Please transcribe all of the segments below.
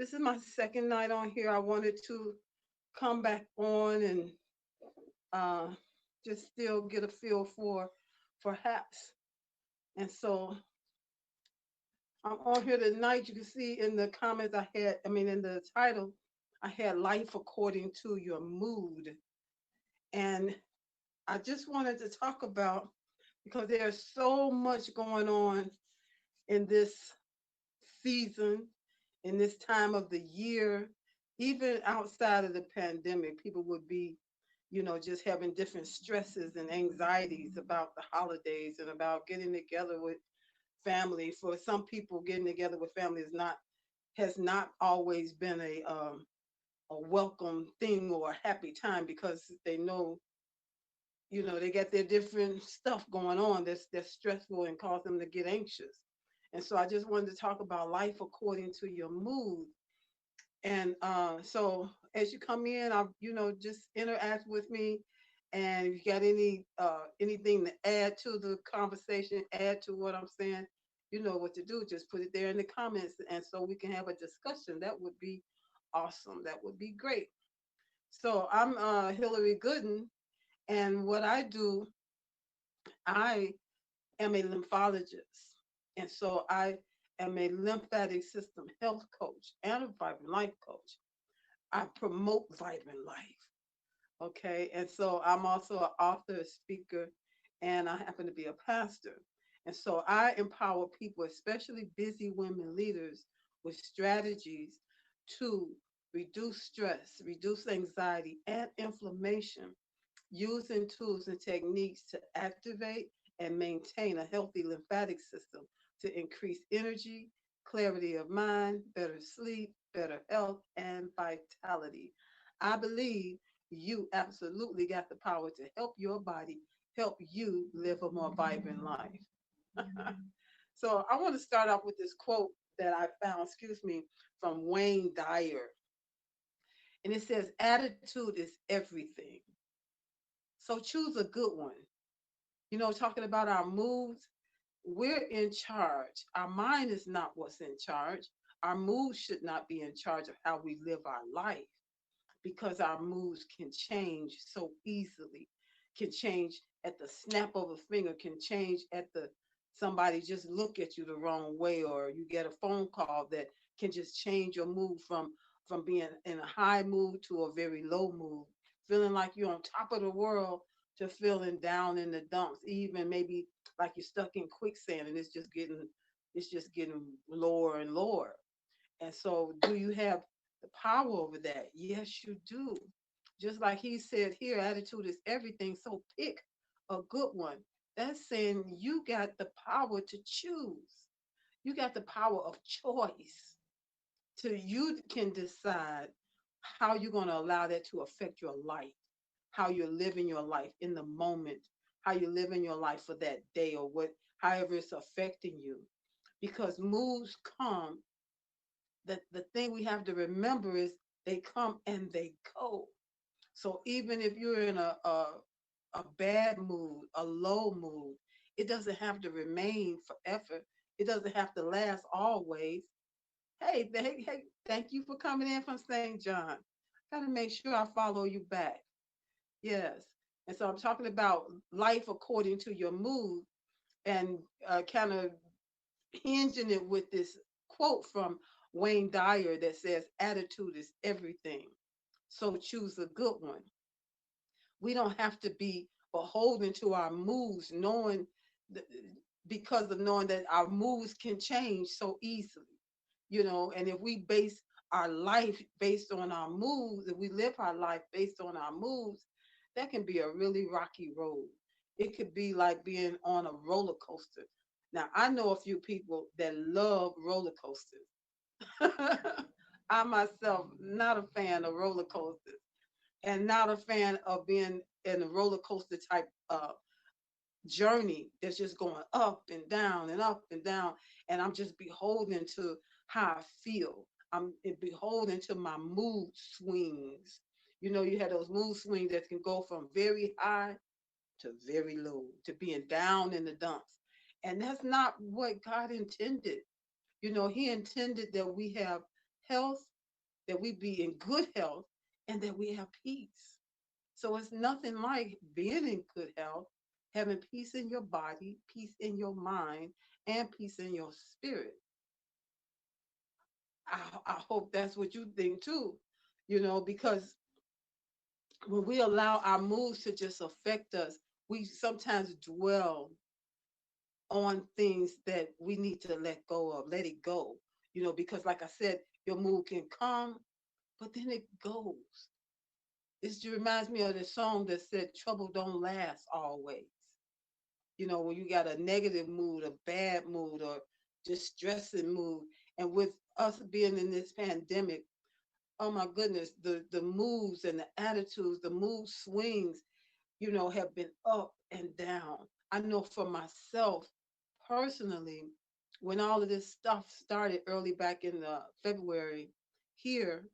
This is my second night on here. I wanted to come back on and uh, just still get a feel for perhaps. And so I'm on here tonight. You can see in the comments in the title, I had life according to your mood. And I just wanted to talk about because there's so much going on in this season, in this time of the year, even outside of the pandemic, people would be, just having different stresses and anxieties about the holidays and about getting together with family. For some people, getting together with family has not always been a welcome thing or a happy time because they know, they got their different stuff going on that's stressful and cause them to get anxious. And so I just wanted to talk about life according to your mood. And so as you come in, I just interact with me. And if you got anything to add to the conversation, add to what I'm saying, you know what to do. Just put it there in the comments, and so we can have a discussion. That would be awesome. That would be great. So I'm Hillary Gooden, and what I do, I am a lymphologist, and so I am a lymphatic system health coach and a vibrant life coach. I promote vibrant life. Okay. And so I'm also an author, a speaker, and I happen to be a pastor. And so I empower people, especially busy women leaders, with strategies to reduce stress, reduce anxiety and inflammation, using tools and techniques to activate and maintain a healthy lymphatic system to increase energy, clarity of mind, better sleep, better health, and vitality. I believe you absolutely got the power to help your body help you live a more vibrant life. So I want to start off with this quote that I found, from Wayne Dyer. And it says, attitude is everything. So choose a good one. Talking about our moods, we're in charge. Our mind is not what's in charge. Our moods should not be in charge of how we live our life because our moods can change so easily, can change at the snap of a finger, can change at the somebody just look at you the wrong way, or you get a phone call that can just change your mood from being in a high mood to a very low mood, feeling like you're on top of the world to feeling down in the dumps, even maybe like you're stuck in quicksand and it's just getting lower and lower. And so, do you have the power over that? Yes, you do. Just like he said here, attitude is everything. So, pick a good one. That's saying you got the power to choose. You got the power of choice. To you can decide how you're going to allow that to affect your life, how you're living your life in the moment, how you're living your life for that day or however it's affecting you. Because moods come, the thing we have to remember is they come and they go. So even if you're in a bad mood, a low mood, it doesn't have to remain forever. It doesn't have to last always. Hey, thank you for coming in from St. John. Gotta make sure I follow you back. Yes. And so I'm talking about life according to your mood and kind of hinging it with this quote from Wayne Dyer that says, attitude is everything. So choose a good one. We don't have to be beholden to our moods, th- because of knowing that our moods can change so easily. And if we base our life based on our moods, if we live our life based on our moods, that can be a really rocky road. It could be like being on a roller coaster. Now, I know a few people that love roller coasters. I myself, not a fan of roller coasters and not a fan of being in a roller coaster type journey that's just going up and down and up and down. And I'm just beholden to how I feel. I'm beholden to my mood swings. You have those mood swings that can go from very high to very low, to being down in the dumps. And that's not what God intended. He intended that we have health that we be in good health, and that we have peace. So it's nothing like being in good health, having peace in your body, peace in your mind, and peace in your spirit. I hope that's what you think too, because when we allow our moods to just affect us, we sometimes dwell on things that we need to let go of, let it go, because like I said, your mood can come, but then it goes. It just reminds me of the song that said, trouble don't last always. When you got a negative mood, a bad mood, or distressing mood. And with us being in this pandemic, oh my goodness, the moods and the attitudes, the mood swings, have been up and down. I know for myself personally, when all of this stuff started early back in the February here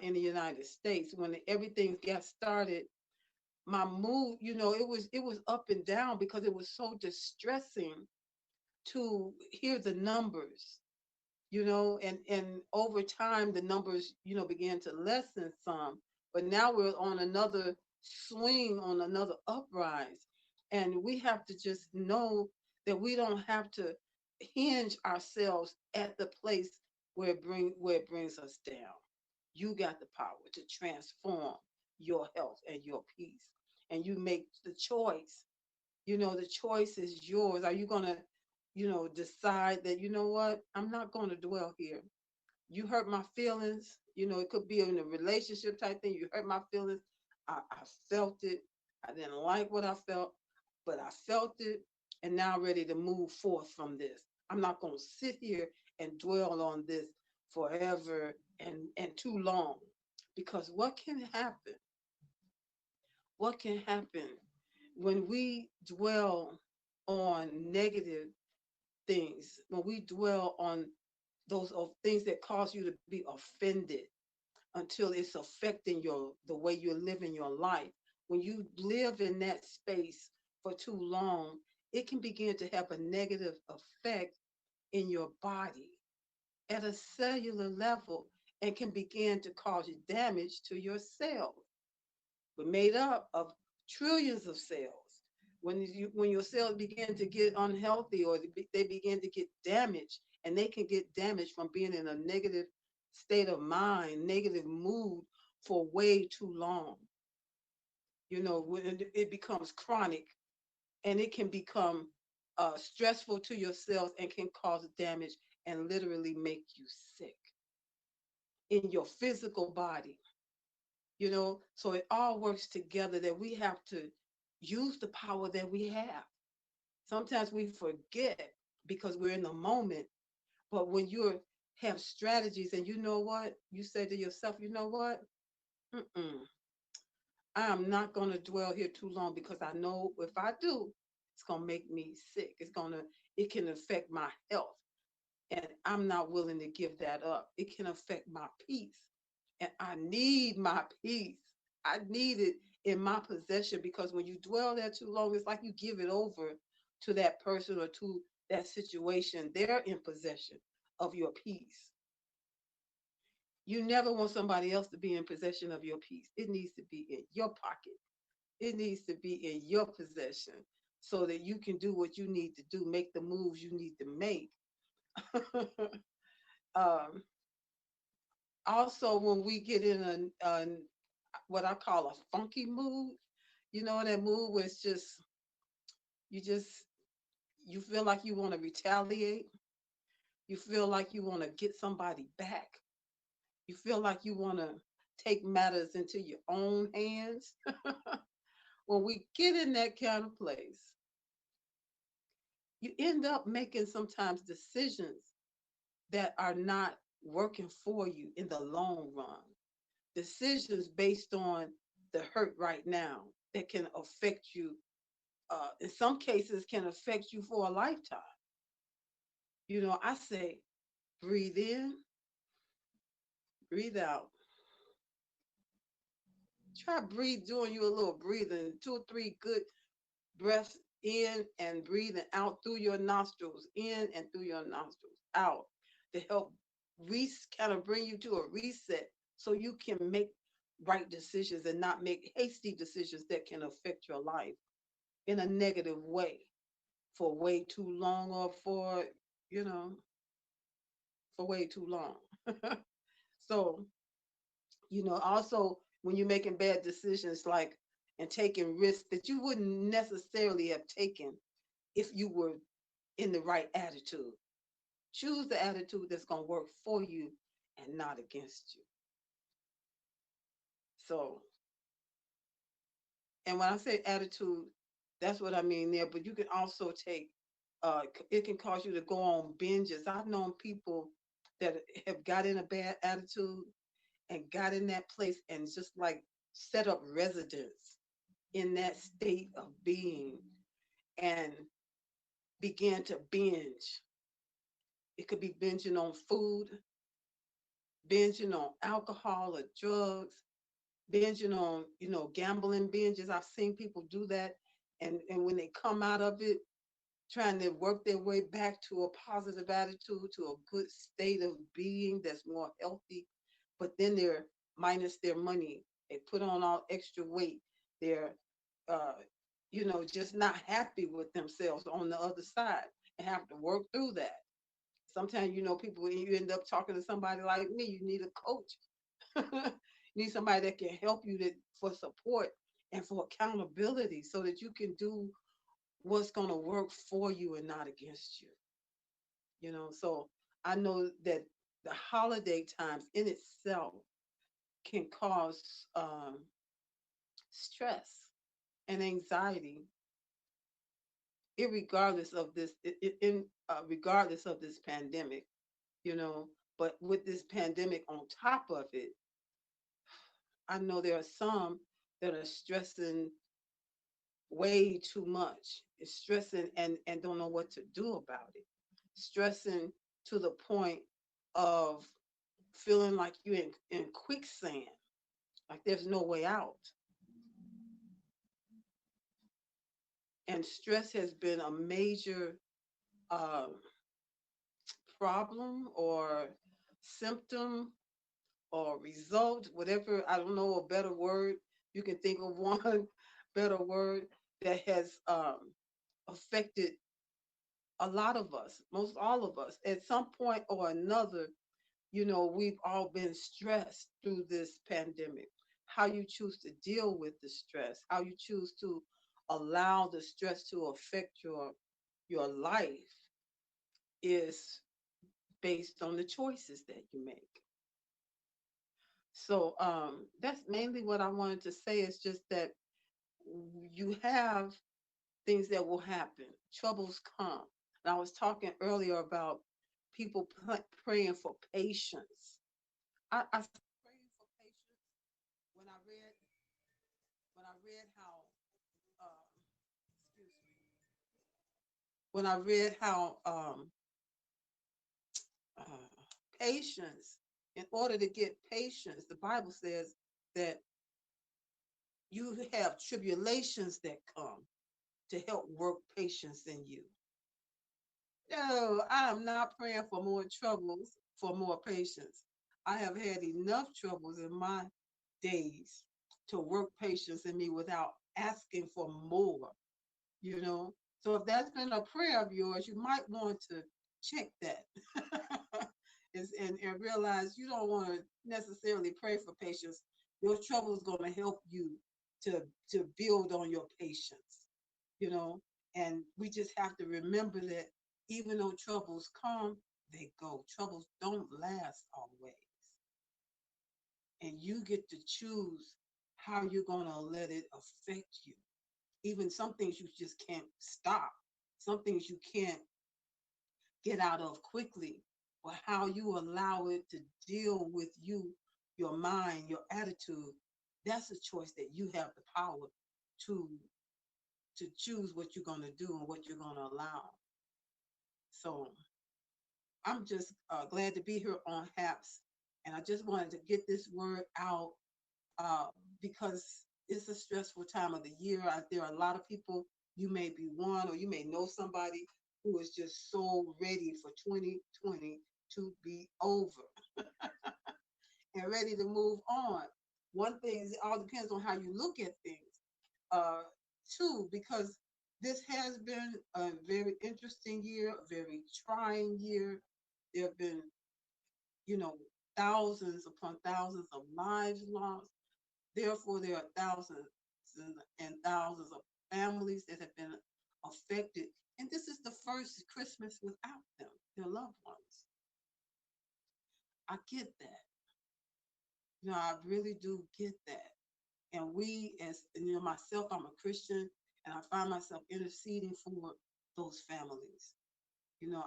in the United States, when everything got started, my mood, it was up and down because it was so distressing to hear the numbers, and over time the numbers, began to lessen some, but now we're on another swing, on another uprise, and we have to just know that we don't have to hinge ourselves at the place where it brings us down. You got the power to transform your health and your peace, and you make the choice. The choice is yours. Are you going to, decide that, what, I'm not going to dwell here. You hurt my feelings. It could be in a relationship type thing. You hurt my feelings. I felt it. I didn't like what I felt, but I felt it. And now I'm ready to move forth from this. I'm not going to sit here and dwell on this forever and too long. Because what can happen? What can happen when we dwell on negative things, when we dwell on those things that cause you to be offended until it's affecting the way you're living your life. When you live in that space for too long, it can begin to have a negative effect in your body at a cellular level and can begin to cause damage to your cells. We're made up of trillions of cells. When your cells begin to get unhealthy, or they begin to get damaged, and they can get damaged from being in a negative state of mind, negative mood for way too long. When it becomes chronic, and it can become stressful to your cells and can cause damage and literally make you sick in your physical body. So it all works together, that we have to use the power that we have. Sometimes we forget because we're in the moment, but when you have strategies, and you say to yourself, Mm-mm, I am not going to dwell here too long, because I know if I do, it's going to make me sick. It can affect my health, and I'm not willing to give that up. It can affect my peace, and I need my peace. I need it in my possession, because when you dwell there too long, it's like you give it over to that person or to that situation. They're in possession of your peace. You never want somebody else to be in possession of your peace. It needs to be in your pocket. It needs to be in your possession, so that you can do what you need to do, make the moves you need to make. um, Also, when we get in a what I call a funky mood, that mood where it's just you just you feel like you want to retaliate, you feel like you want to get somebody back, you feel like you want to take matters into your own hands. When we get in that kind of place, you end up making sometimes decisions that are not working for you in the long run. Decisions based on the hurt right now that can affect you, in some cases, can affect you for a lifetime. I say, breathe in, breathe out. Try breathe, doing you a little breathing, two or three good breaths in and breathing out through your nostrils, in and through your nostrils, out, to help kind of bring you to a reset so you can make right decisions and not make hasty decisions that can affect your life in a negative way for way too long or for, you know, for way too long. So, also when you're making bad decisions like and taking risks that you wouldn't necessarily have taken if you were in the right attitude. Choose the attitude that's going to work for you and not against you. So, and when I say attitude, that's what I mean there. But you can also take, it can cause you to go on binges. I've known people that have got in a bad attitude and got in that place and just like set up residence in that state of being and began to binge. It could be binging on food, binging on alcohol or drugs, binging on, gambling binges. I've seen people do that. And when they come out of it, trying to work their way back to a positive attitude, to a good state of being that's more healthy, but then they're minus their money. They put on all extra weight. They're, uh, just not happy with themselves on the other side and have to work through that. Sometimes, people, when you end up talking to somebody like me, you need a coach. You need somebody that can help you for support and for accountability so that you can do what's going to work for you and not against you. So I know that the holiday times in itself can cause stress and anxiety, irregardless of this, in regardless of this pandemic. You know, but with this pandemic on top of it, I know there are some that are stressing way too much. It's stressing and don't know what to do about it. Stressing to the point of feeling like you're in quicksand, like there's no way out. And stress has been a major uh, problem or symptom or result, whatever, I don't know a better word. You can think of one better word that has affected a lot of us, most all of us, at some point or another. We've all been stressed through this pandemic. How you choose to deal with the stress, how you choose to allow the stress to affect your life is based on the choices that you make. So that's mainly what I wanted to say. Is just that you have things that will happen, troubles come. And I was talking earlier about people praying for patience. I started praying for patience when I read how uh, excuse me, when I read how uh, patience, in order to get patience, the Bible says that you have tribulations that come to help work patience in you. No, I am not praying for more troubles, for more patience. I have had enough troubles in my days to work patience in me without asking for more, you know. So if that's been a prayer of yours, you might want to check that. And realize you don't want to necessarily pray for patience. Your trouble is going to help you to build on your patience, you know. And we just have to remember that even though troubles come, they go. Troubles don't last always, and you get to choose how you're going to let it affect you. Even some things you just can't stop, some things you can't get out of quickly, but how you allow it to deal with you, your mind, your attitude, that's a choice that you have the power to choose what you're going to do and what you're going to allow. So I'm just glad to be here on HAPS, and I just wanted to get this word out uh, because it's a stressful time of the year. There are a lot of people. You may be one, or you may know somebody who is just so ready for 2020 to be over and ready to move on. One thing is, it all depends on how you look at things. Uh, Two, because this has been a very interesting year, a very trying year. There have been, you know, thousands upon thousands of lives lost. Therefore, there are thousands and thousands of families that have been affected. And this is the first Christmas without them, their loved ones. I get that. I really do get that. And we, as myself, I'm a Christian, and I find myself interceding for those families.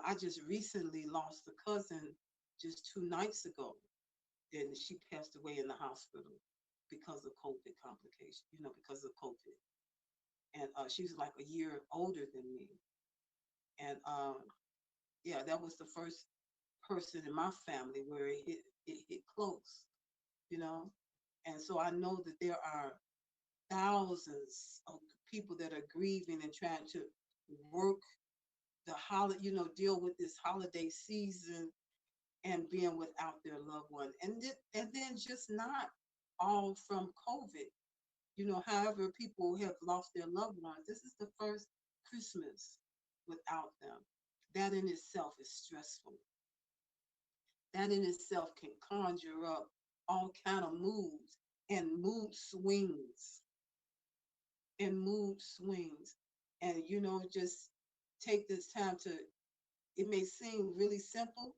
I just recently lost a cousin just 2 nights ago, and she passed away in the hospital because of COVID complications, because of COVID. And she was like a year older than me. And yeah, that was the first person in my family where it hit close, you know. And so I know that there are thousands of people that are grieving and trying to work the holiday, deal with this holiday season and being without their loved one. And then just not all from COVID. However, people have lost their loved ones. This is the first Christmas without them. That in itself is stressful. That in itself can conjure up all kind of moods and mood swings and just take this time to, it may seem really simple.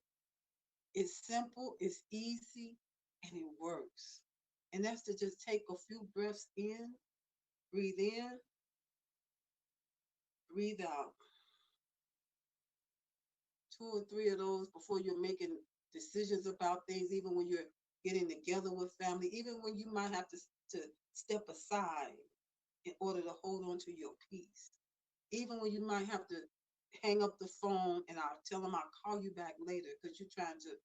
It's simple, it's easy, and it works. And that's to just take a few breaths in, breathe out. Two or three of those before you're making decisions about things, even when you're getting together with family, even when you might have to step aside in order to hold on to your peace. Even when you might have to hang up the phone and I'll tell them I'll call you back later because you're trying to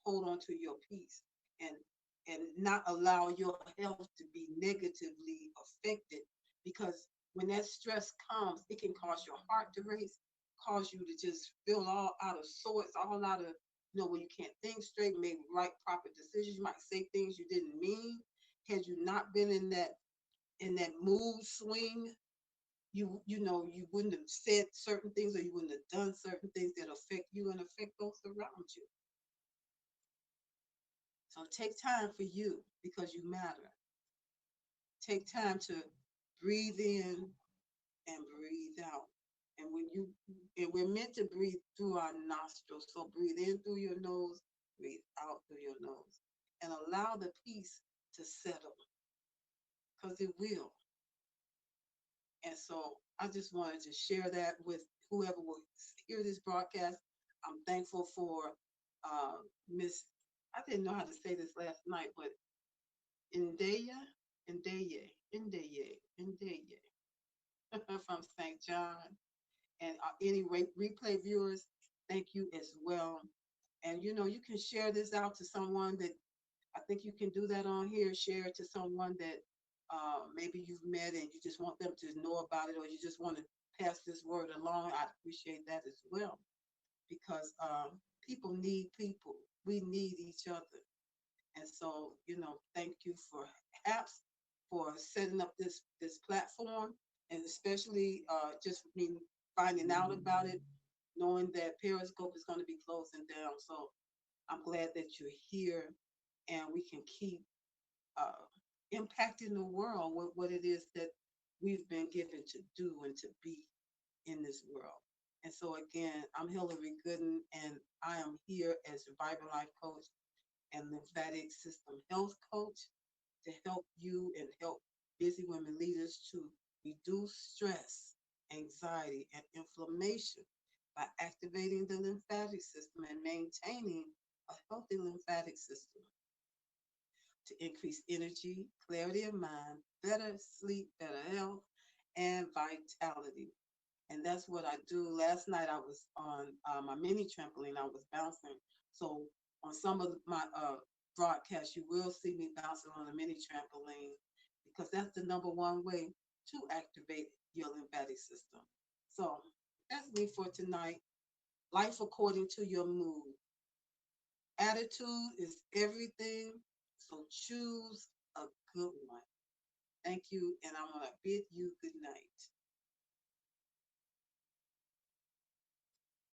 hold on to your peace and not allow your health to be negatively affected, because when that stress comes, it can cause your heart to race, cause you to just feel all out of sorts, all out of, when you can't think straight, maybe write proper decisions. You might say things you didn't mean. Had you not been in that mood swing, you wouldn't have said certain things, or you wouldn't have done certain things that affect you and affect those around you. So take time for you because you matter. Take time to breathe in and breathe out. And we're meant to breathe through our nostrils. So breathe in through your nose, breathe out through your nose, and allow the peace to settle, because it will. And so I just wanted to share that with whoever will hear this broadcast. I'm thankful for Miss, I didn't know how to say this last night, but Indaya, Indaya from St. John. And any replay viewers, thank you as well. And you can share this out to someone that, I think you can do that on here. Share it to someone that maybe you've met and you just want them to know about it, or you just want to pass this word along. I appreciate that as well, because people need people. We need each other. And so, thank you for HAPS for setting up this platform, and especially just me finding out about it, knowing that Periscope is going to be closing down. So I'm glad that you're here, and we can keep uh, impacting the world with what it is that we've been given to do and to be in this world. And so again, I'm Hillary Gooden, and I am here as a Vibrant Life Coach and Lymphatic System Health Coach to help you and help busy women leaders to reduce stress, anxiety, and inflammation by activating the lymphatic system and maintaining a healthy lymphatic system to increase energy, clarity of mind, better sleep, better health, and vitality. And that's what I do. Last night I was on my mini trampoline. I was bouncing. So on some of my broadcasts, you will see me bouncing on a mini trampoline, because that's the number one way to activate your lymphatic system. So that's me for tonight. Life according to your mood. Attitude is everything, so choose a good one. Thank you, and I'm going to bid you good night.